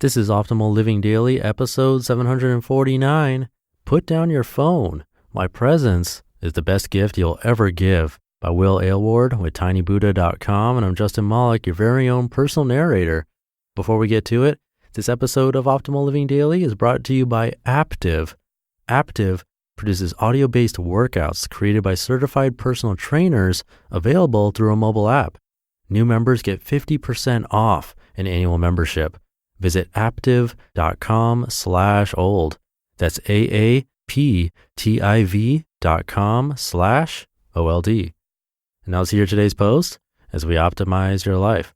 This is Optimal Living Daily, episode 749. Put down your phone. My presence is the best gift you'll ever give. By Will Aylward with tinybuddha.com. And I'm Justin Malik, your very own personal narrator. Before we get to it, this episode of Optimal Living Daily is brought to you by Aptiv. Aptiv produces audio-based workouts created by certified personal trainers available through a mobile app. New members get 50% off an annual membership. Visit aptiv.com/old. That's AAPTIV.com/OLD. And now let's hear today's post as we optimize your life.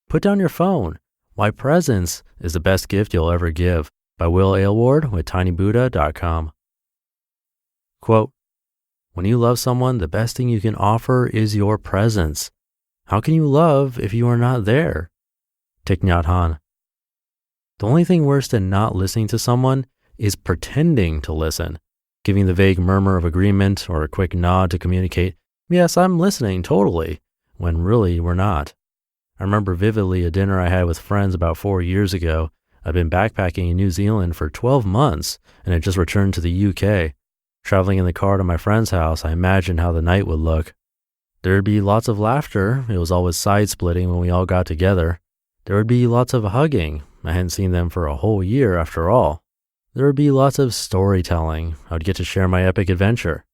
Put down your phone. Why presence is the best gift you'll ever give. By Will Aylward with tinybuddha.com. Quote, when you love someone, the best thing you can offer is your presence. How can you love if you are not there? Thich Nhat Hanh. The only thing worse than not listening to someone is pretending to listen, giving the vague murmur of agreement or a quick nod to communicate, yes, I'm listening totally, when really we're not. I remember vividly a dinner I had with friends about 4 years ago. I'd been backpacking in New Zealand for 12 months and had just returned to the UK. Traveling in the car to my friend's house, I imagined how the night would look. There'd be lots of laughter. It was always side-splitting when we all got together. There would be lots of hugging. I hadn't seen them for a whole year after all. There would be lots of storytelling. I would get to share my epic adventure.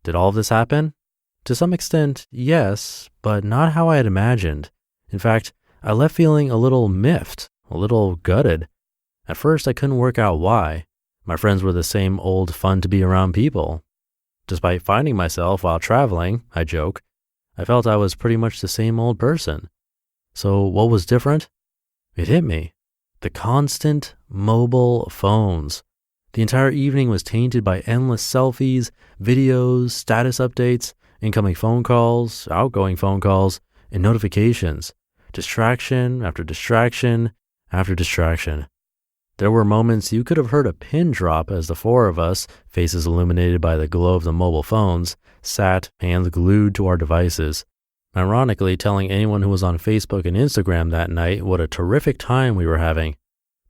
Did all of this happen? To some extent, yes, but not how I had imagined. In fact, I left feeling a little miffed, a little gutted. At first, I couldn't work out why. My friends were the same old fun-to-be-around people. Despite finding myself while traveling, I joke, I felt I was pretty much the same old person. So what was different? It hit me. The constant mobile phones. The entire evening was tainted by endless selfies, videos, status updates, incoming phone calls, outgoing phone calls, and notifications. Distraction after distraction after distraction. There were moments you could have heard a pin drop as the four of us, faces illuminated by the glow of the mobile phones, sat, hands glued to our devices. Ironically, telling anyone who was on Facebook and Instagram that night what a terrific time we were having.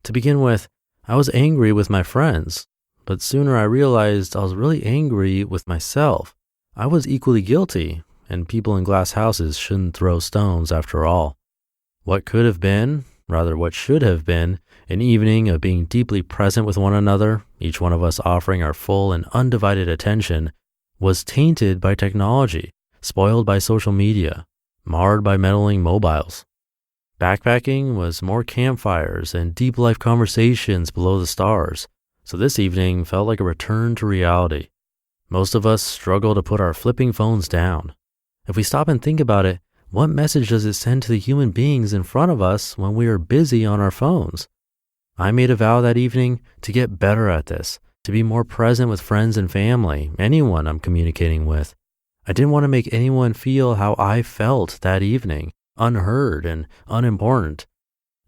To begin with, I was angry with my friends, but sooner I realized I was really angry with myself. I was equally guilty, and people in glass houses shouldn't throw stones after all. What could have been, rather what should have been, an evening of being deeply present with one another, each one of us offering our full and undivided attention, was tainted by technology, spoiled by social media, marred by meddling mobiles. Backpacking was more campfires and deep life conversations below the stars, so this evening felt like a return to reality. Most of us struggle to put our flipping phones down. If we stop and think about it, what message does it send to the human beings in front of us when we are busy on our phones? I made a vow that evening to get better at this, to be more present with friends and family, anyone I'm communicating with. I didn't want to make anyone feel how I felt that evening, unheard and unimportant.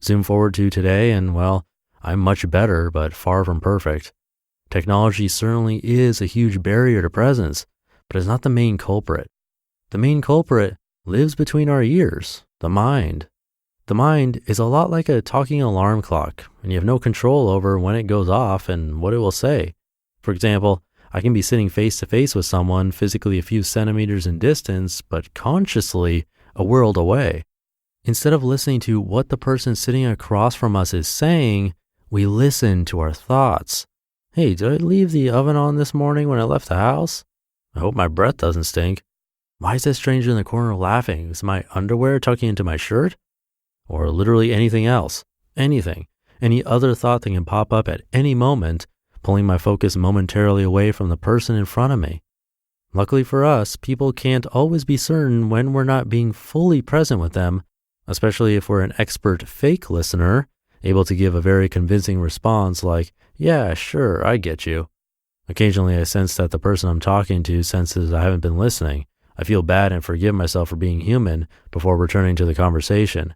Zoom forward to today and, well, I'm much better, but far from perfect. Technology certainly is a huge barrier to presence, but it's not the main culprit. The main culprit lives between our ears, the mind. The mind is a lot like a talking alarm clock, and you have no control over when it goes off and what it will say. For example, I can be sitting face to face with someone physically a few centimeters in distance, but consciously a world away. Instead of listening to what the person sitting across from us is saying, we listen to our thoughts. Hey, did I leave the oven on this morning when I left the house? I hope my breath doesn't stink. Why is that stranger in the corner laughing? Is my underwear tucking into my shirt? Or literally anything else. Anything. Any other thought that can pop up at any moment, pulling my focus momentarily away from the person in front of me. Luckily for us, people can't always be certain when we're not being fully present with them, especially if we're an expert fake listener, able to give a very convincing response like, yeah, sure, I get you. Occasionally I sense that the person I'm talking to senses I haven't been listening. I feel bad and forgive myself for being human before returning to the conversation.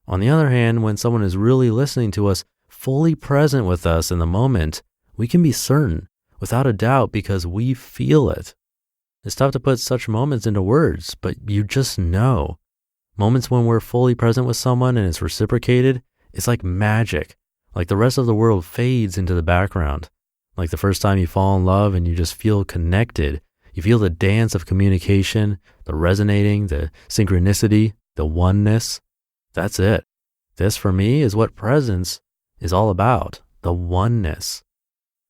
On the other hand, when someone is really listening to us, fully present with us in the moment, we can be certain, without a doubt, because we feel it. It's tough to put such moments into words, but you just know. Moments when we're fully present with someone and it's reciprocated, it's like magic. Like the rest of the world fades into the background. Like the first time you fall in love and you just feel connected. You feel the dance of communication, the resonating, the synchronicity, the oneness. That's it. This for me is what presence is all about, the oneness.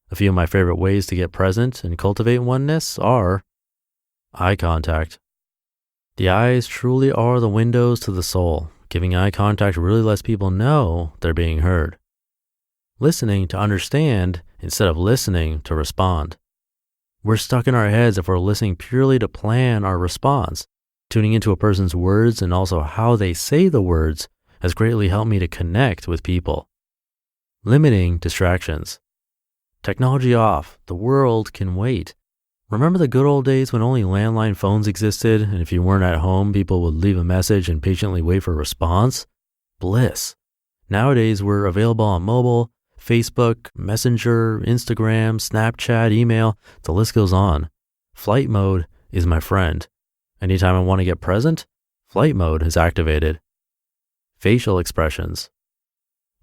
A few of my favorite ways to get present and cultivate oneness are eye contact. The eyes truly are the windows to the soul. Giving eye contact really lets people know they're being heard. Listening to understand instead of listening to respond. We're stuck in our heads if we're listening purely to plan our response. Tuning into a person's words and also how they say the words has greatly helped me to connect with people. Limiting distractions. Technology off, the world can wait. Remember the good old days when only landline phones existed, and if you weren't at home, people would leave a message and patiently wait for a response? Bliss. Nowadays, we're available on mobile, Facebook, Messenger, Instagram, Snapchat, email, the list goes on. Flight mode is my friend. Anytime I want to get present, flight mode is activated. Facial expressions.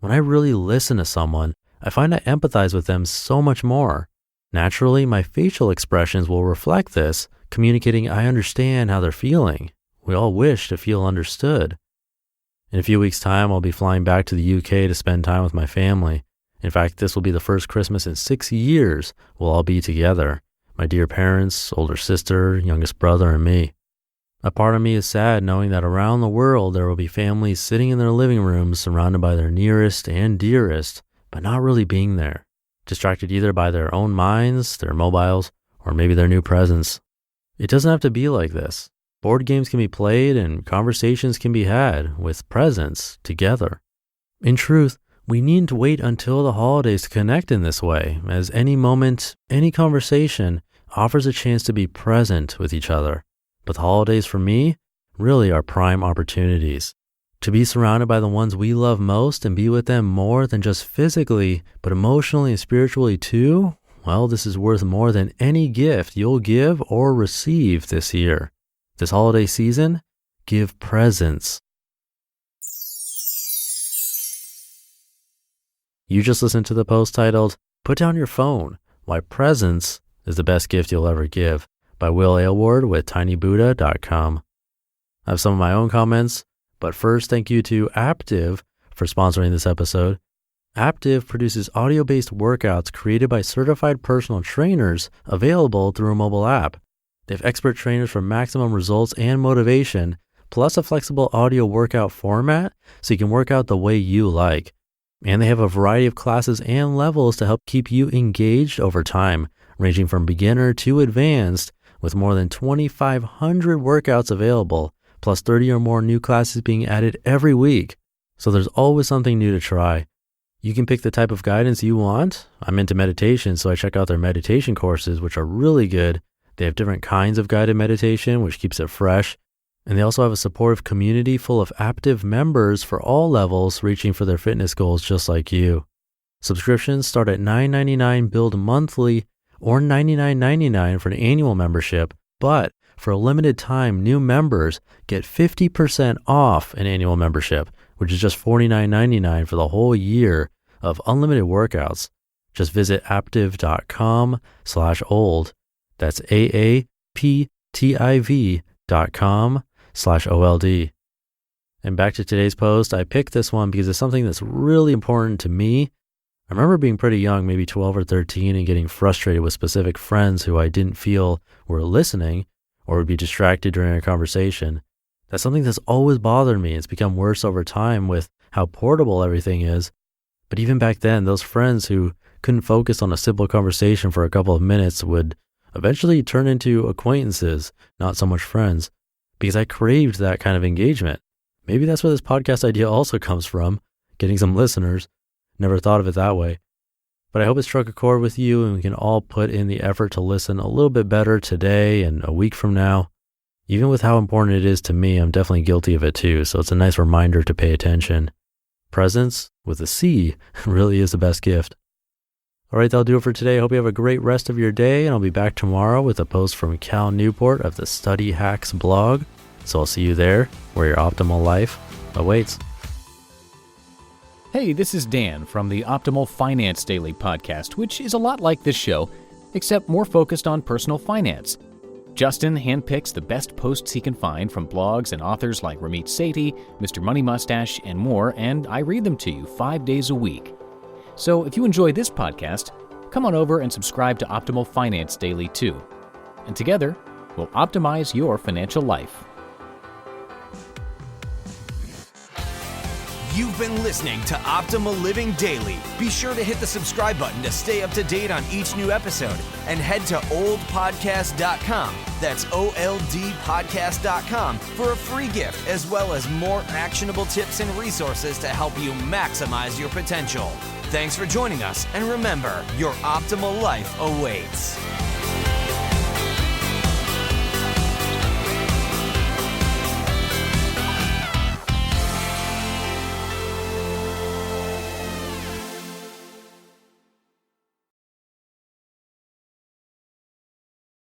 When I really listen to someone, I find I empathize with them so much more. Naturally, my facial expressions will reflect this, communicating I understand how they're feeling. We all wish to feel understood. In a few weeks' time, I'll be flying back to the UK to spend time with my family. In fact, this will be the first Christmas in 6 years we'll all be together. My dear parents, older sister, youngest brother, and me. A part of me is sad knowing that around the world there will be families sitting in their living rooms surrounded by their nearest and dearest, but not really being there. Distracted either by their own minds, their mobiles, or maybe their new presents. It doesn't have to be like this. Board games can be played and conversations can be had with presence together. In truth, we needn't wait until the holidays to connect in this way, as any moment, any conversation offers a chance to be present with each other. But the holidays for me really are prime opportunities. To be surrounded by the ones we love most and be with them more than just physically, but emotionally and spiritually too, well, this is worth more than any gift you'll give or receive this year. This holiday season, give presents. You just listened to the post titled, Put Down Your Phone, Why Presence is the Best Gift You'll Ever Give, by Will Aylward with tinybuddha.com. I have some of my own comments, but first thank you to Aptiv for sponsoring this episode. Aptiv produces audio-based workouts created by certified personal trainers available through a mobile app. They have expert trainers for maximum results and motivation, plus a flexible audio workout format so you can work out the way you like. And they have a variety of classes and levels to help keep you engaged over time, ranging from beginner to advanced, with more than 2,500 workouts available, plus 30 or more new classes being added every week. So there's always something new to try. You can pick the type of guidance you want. I'm into meditation, so I check out their meditation courses, which are really good. They have different kinds of guided meditation, which keeps it fresh. And they also have a supportive community full of active members for all levels reaching for their fitness goals just like you. Subscriptions start at $9.99 billed monthly or $99.99 for an annual membership, but for a limited time, new members get 50% off an annual membership, which is just $49.99 for the whole year of unlimited workouts. Just visit aptiv.com/old. That's AAPTIV.com/OLD. And back to today's post, I picked this one because it's something that's really important to me. I remember being pretty young, maybe 12 or 13, and getting frustrated with specific friends who I didn't feel were listening or would be distracted during a conversation. That's something that's always bothered me. It's become worse over time with how portable everything is. But even back then, those friends who couldn't focus on a simple conversation for a couple of minutes would eventually turn into acquaintances, not so much friends, because I craved that kind of engagement. Maybe that's where this podcast idea also comes from, getting some listeners. Never thought of it that way. But I hope it struck a chord with you and we can all put in the effort to listen a little bit better today and a week from now. Even with how important it is to me, I'm definitely guilty of it too, so it's a nice reminder to pay attention. Presence, with a C, really is the best gift. All right, that'll do it for today. I hope you have a great rest of your day, and I'll be back tomorrow with a post from Cal Newport of the Study Hacks blog. So I'll see you there where your optimal life awaits. Hey, this is Dan from the Optimal Finance Daily podcast, which is a lot like this show, except more focused on personal finance. Justin handpicks the best posts he can find from blogs and authors like Ramit Sethi, Mr. Money Mustache, and more, and I read them to you 5 days a week. So if you enjoy this podcast, come on over and subscribe to Optimal Finance Daily too. And together, we'll optimize your financial life. You've been listening to Optimal Living Daily. Be sure to hit the subscribe button to stay up to date on each new episode and head to oldpodcast.com. That's OLDpodcast.com for a free gift as well as more actionable tips and resources to help you maximize your potential. Thanks for joining us, and remember, your optimal life awaits.